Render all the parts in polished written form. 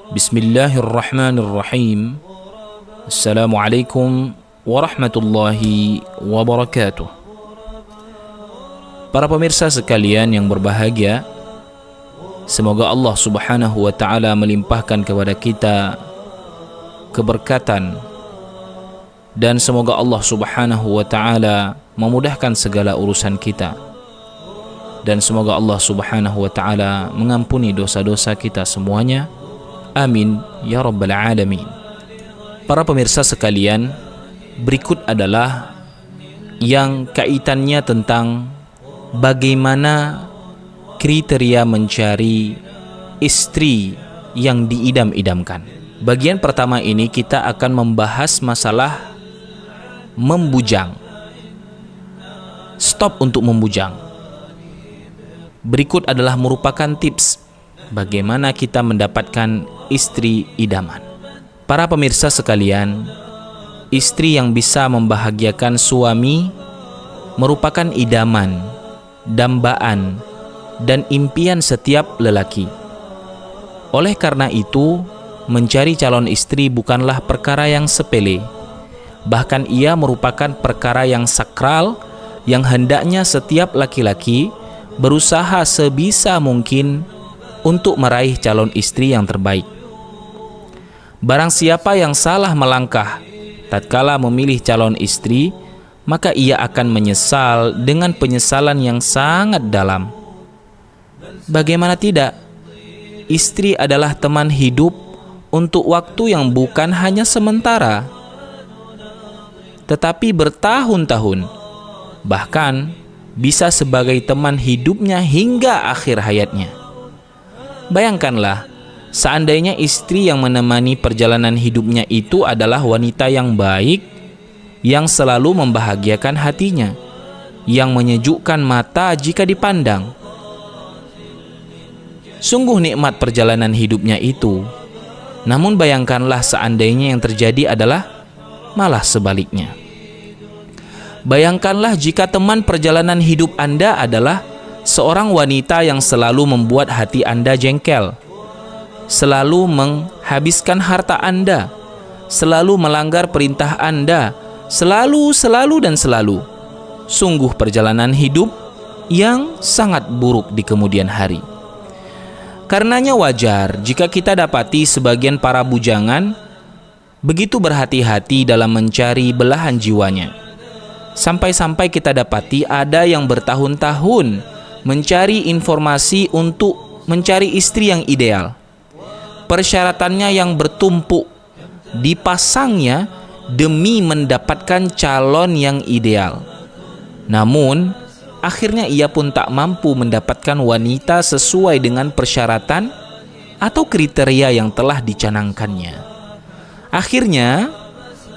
Bismillahirrahmanirrahim. Assalamualaikum warahmatullahi wabarakatuh. Para pemirsa sekalian yang berbahagia, semoga Allah subhanahu wa ta'ala melimpahkan kepada kita keberkatan, dan semoga Allah subhanahu wa ta'ala memudahkan segala urusan kita, dan semoga Allah subhanahu wa ta'ala mengampuni dosa-dosa kita semuanya. Amin ya rabbal alamin. Para pemirsa sekalian, berikut adalah yang kaitannya tentang bagaimana kriteria mencari istri yang diidam-idamkan. Bagian pertama ini kita akan membahas masalah membujang. Stop untuk membujang. Berikut adalah merupakan tips bagaimana kita mendapatkan istri idaman. Para pemirsa sekalian, istri yang bisa membahagiakan suami merupakan idaman, dambaan, dan impian setiap lelaki. Oleh karena itu, mencari calon istri bukanlah perkara yang sepele. Bahkan ia merupakan perkara yang sakral yang hendaknya setiap laki-laki berusaha sebisa mungkin untuk meraih calon istri yang terbaik. Barang siapa yang salah melangkah tatkala memilih calon istri, maka ia akan menyesal dengan penyesalan yang sangat dalam. Bagaimana tidak? Istri adalah teman hidup untuk waktu yang bukan hanya sementara, tetapi bertahun-tahun, bahkan bisa sebagai teman hidupnya hingga akhir hayatnya. Bayangkanlah, seandainya istri yang menemani perjalanan hidupnya itu adalah wanita yang baik, yang selalu membahagiakan hatinya, yang menyejukkan mata jika dipandang. Sungguh nikmat perjalanan hidupnya itu. Namun bayangkanlah seandainya yang terjadi adalah malah sebaliknya. Bayangkanlah jika teman perjalanan hidup Anda adalah seorang wanita yang selalu membuat hati Anda jengkel, selalu menghabiskan harta Anda, selalu melanggar perintah Anda, selalu. Sungguh perjalanan hidup yang sangat buruk di kemudian hari. Karenanya wajar jika kita dapati sebagian para bujangan begitu berhati-hati dalam mencari belahan jiwanya. Sampai-sampai kita dapati ada yang bertahun-tahun mencari informasi untuk mencari istri yang ideal. Persyaratannya yang bertumpuk dipasangnya demi mendapatkan calon yang ideal. Namun, akhirnya ia pun tak mampu mendapatkan wanita sesuai dengan persyaratan atau kriteria yang telah dicanangkannya. Akhirnya,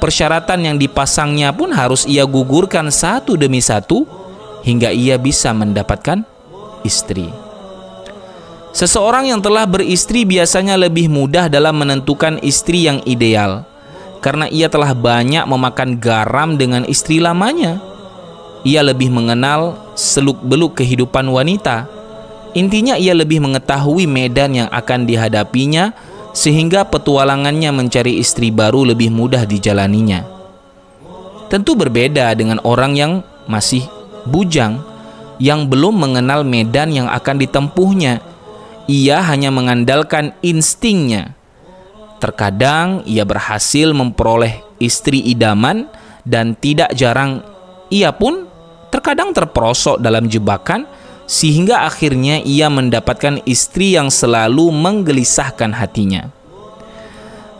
persyaratan yang dipasangnya pun harus ia gugurkan satu demi satu hingga ia bisa mendapatkan istri. Seseorang yang telah beristri biasanya lebih mudah dalam menentukan istri yang ideal karena ia telah banyak memakan garam dengan istri lamanya. Ia lebih mengenal seluk-beluk kehidupan wanita. Intinya ia lebih mengetahui medan yang akan dihadapinya sehingga petualangannya mencari istri baru lebih mudah dijalaninya. Tentu berbeda dengan orang yang masih bujang, yang belum mengenal medan yang akan ditempuhnya. Ia hanya mengandalkan instingnya. Terkadang ia berhasil memperoleh istri idaman, dan tidak jarang ia pun terkadang terperosok dalam jebakan sehingga akhirnya ia mendapatkan istri yang selalu menggelisahkan hatinya.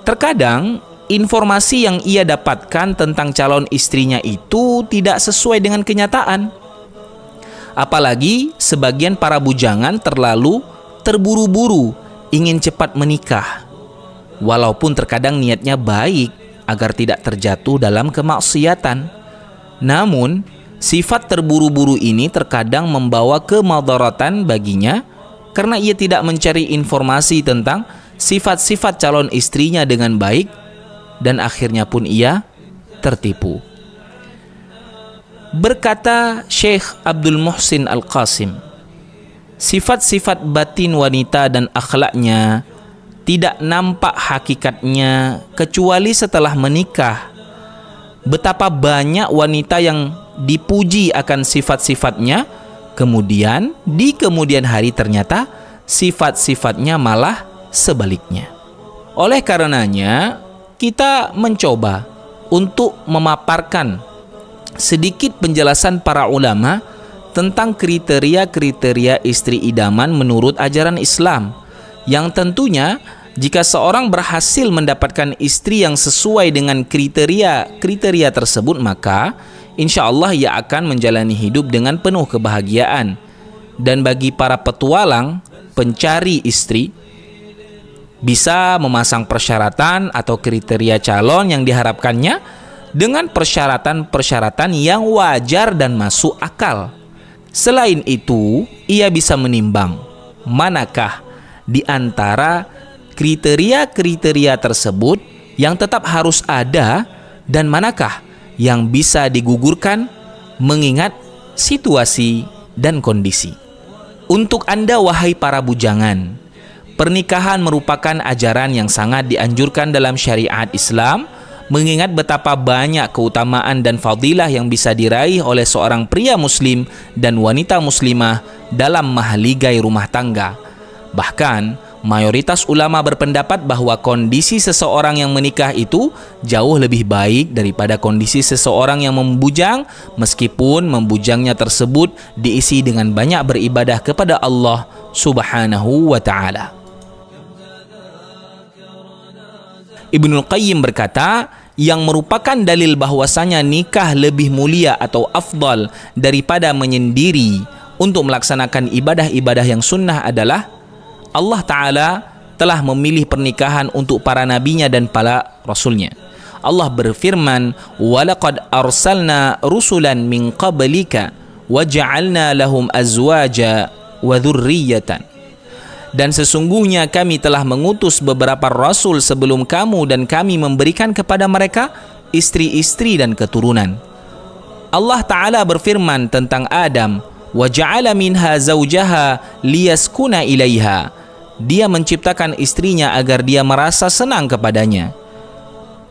Terkadang informasi yang ia dapatkan tentang calon istrinya itu tidak sesuai dengan kenyataan. Apalagi sebagian para bujangan terlalu terburu-buru ingin cepat menikah, walaupun terkadang niatnya baik agar tidak terjatuh dalam kemaksiatan. Namun sifat terburu-buru ini terkadang membawa kemudaratan baginya karena ia tidak mencari informasi tentang sifat-sifat calon istrinya dengan baik, dan akhirnya pun ia tertipu. Berkata Syekh Abdul Muhsin Al-Qasim, sifat-sifat batin wanita dan akhlaknya tidak nampak hakikatnya kecuali setelah menikah. Betapa banyak wanita yang dipuji akan sifat-sifatnya, kemudian di kemudian hari ternyata sifat-sifatnya malah sebaliknya. Oleh karenanya, kita mencoba untuk memaparkan sedikit penjelasan para ulama tentang kriteria-kriteria istri idaman menurut ajaran Islam, yang tentunya jika seorang berhasil mendapatkan istri yang sesuai dengan kriteria tersebut, maka insya Allah ia akan menjalani hidup dengan penuh kebahagiaan. Dan bagi para petualang pencari istri, bisa memasang persyaratan atau kriteria calon yang diharapkannya dengan persyaratan-persyaratan yang wajar dan masuk akal. Selain itu, ia bisa menimbang manakah di antara kriteria-kriteria tersebut yang tetap harus ada dan manakah yang bisa digugurkan mengingat situasi dan kondisi. Untuk Anda wahai para bujangan, pernikahan merupakan ajaran yang sangat dianjurkan dalam syariat Islam, mengingat betapa banyak keutamaan dan fadilah yang bisa diraih oleh seorang pria muslim dan wanita muslimah dalam mahligai rumah tangga. Bahkan mayoritas ulama berpendapat bahwa kondisi seseorang yang menikah itu jauh lebih baik daripada kondisi seseorang yang membujang, meskipun membujangnya tersebut diisi dengan banyak beribadah kepada Allah Subhanahu wa ta'ala. Ibnul Qayyim berkata, yang merupakan dalil bahwasanya nikah lebih mulia atau afdal daripada menyendiri untuk melaksanakan ibadah-ibadah yang sunnah adalah Allah Ta'ala telah memilih pernikahan untuk para nabinya dan para rasulnya. Allah berfirman, وَلَقَدْ أَرْسَلْنَا رُسُلًا مِنْ قَبْلِكَ وَجَعَلْنَا لَهُمْ أَزْوَاجًا وَذُرِّيَّةً. Dan sesungguhnya kami telah mengutus beberapa rasul sebelum kamu dan kami memberikan kepada mereka istri-istri dan keturunan. Allah Ta'ala berfirman tentang Adam, وَجَعَلَ مِنْهَا زَوْجَهَا لِيَسْكُنَ إِلَيْهَا. Dia menciptakan istrinya agar dia merasa senang kepadanya.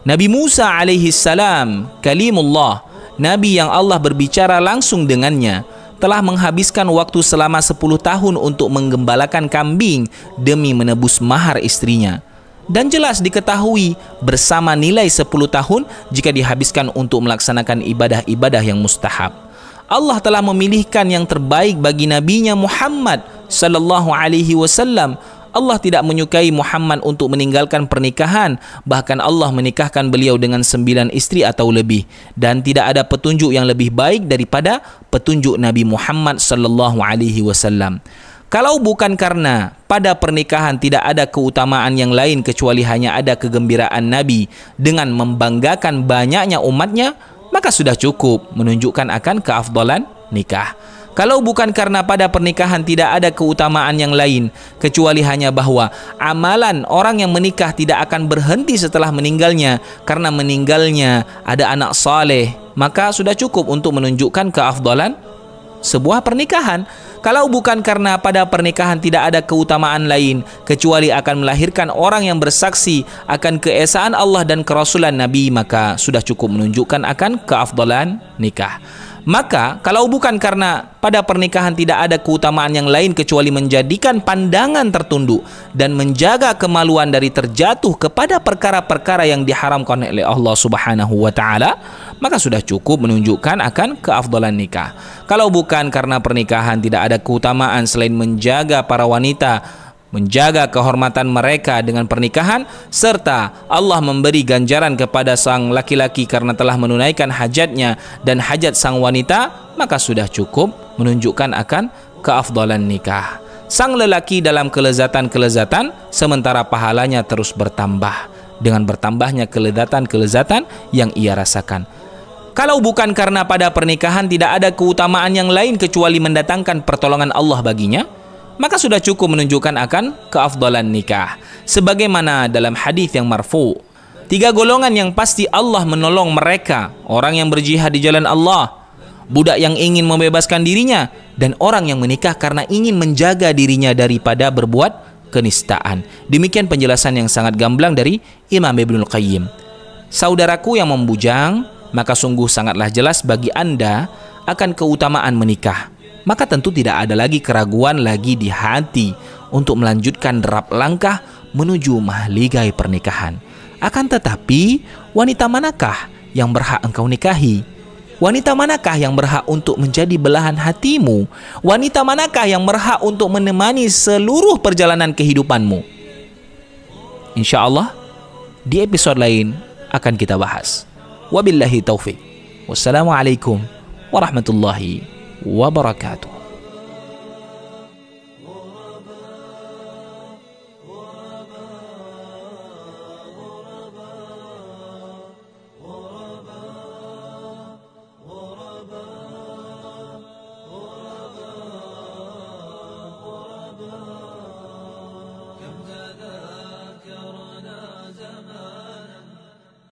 Nabi Musa alaihi salam, kalimullah, nabi yang Allah berbicara langsung dengannya, telah menghabiskan waktu selama 10 tahun untuk menggembalakan kambing demi menebus mahar istrinya. Dan jelas diketahui bersama nilai 10 tahun jika dihabiskan untuk melaksanakan ibadah-ibadah yang mustahab. Allah telah memilihkan yang terbaik bagi nabinya Muhammad sallallahu alaihi wasallam. Allah tidak menyukai Muhammad untuk meninggalkan pernikahan, bahkan Allah menikahkan beliau dengan 9 istri atau lebih, dan tidak ada petunjuk yang lebih baik daripada petunjuk Nabi Muhammad sallallahu alaihi wasallam. Kalau bukan karena pada pernikahan tidak ada keutamaan yang lain kecuali hanya ada kegembiraan Nabi dengan membanggakan banyaknya umatnya, maka sudah cukup menunjukkan akan keafdalan nikah. Kalau bukan karena pada pernikahan tidak ada keutamaan yang lain kecuali hanya bahwa amalan orang yang menikah tidak akan berhenti setelah meninggalnya, karena meninggalnya ada anak saleh, maka sudah cukup untuk menunjukkan keafdalan sebuah pernikahan. Kalau bukan karena pada pernikahan tidak ada keutamaan lain kecuali akan melahirkan orang yang bersaksi akan keesaan Allah dan kerasulan Nabi, maka sudah cukup menunjukkan akan keafdalan nikah. Maka kalau bukan karena pada pernikahan tidak ada keutamaan yang lain kecuali menjadikan pandangan tertunduk dan menjaga kemaluan dari terjatuh kepada perkara-perkara yang diharamkan oleh Allah Subhanahu wa ta'ala, maka sudah cukup menunjukkan akan keafdalan nikah. Kalau bukan karena pernikahan tidak ada keutamaan selain menjaga para wanita, menjaga kehormatan mereka dengan pernikahan, serta Allah memberi ganjaran kepada sang laki-laki karena telah menunaikan hajatnya dan hajat sang wanita, maka sudah cukup menunjukkan akan keafdalan nikah. Sang lelaki dalam kelezatan-kelezatan, sementara pahalanya terus bertambah dengan bertambahnya kelezatan-kelezatan yang ia rasakan. Kalau bukan karena pada pernikahan tidak ada keutamaan yang lain kecuali mendatangkan pertolongan Allah baginya, maka sudah cukup menunjukkan akan keafdalan nikah. Sebagaimana dalam hadis yang marfu, 3 golongan yang pasti Allah menolong mereka: orang yang berjihad di jalan Allah, budak yang ingin membebaskan dirinya, dan orang yang menikah karena ingin menjaga dirinya daripada berbuat kenistaan. Demikian penjelasan yang sangat gamblang dari Imam Ibnul Qayyim. Saudaraku yang membujang, maka sungguh sangatlah jelas bagi Anda akan keutamaan menikah. Maka tentu tidak ada lagi keraguan lagi di hati untuk melanjutkan derap langkah menuju mahligai pernikahan. Akan tetapi, wanita manakah yang berhak engkau nikahi? Wanita manakah yang berhak untuk menjadi belahan hatimu? Wanita manakah yang berhak untuk menemani seluruh perjalanan kehidupanmu? Insya Allah, di episode lain akan kita bahas. Wabillahi taufik. Wassalamualaikum warahmatullahi wabarakatuh.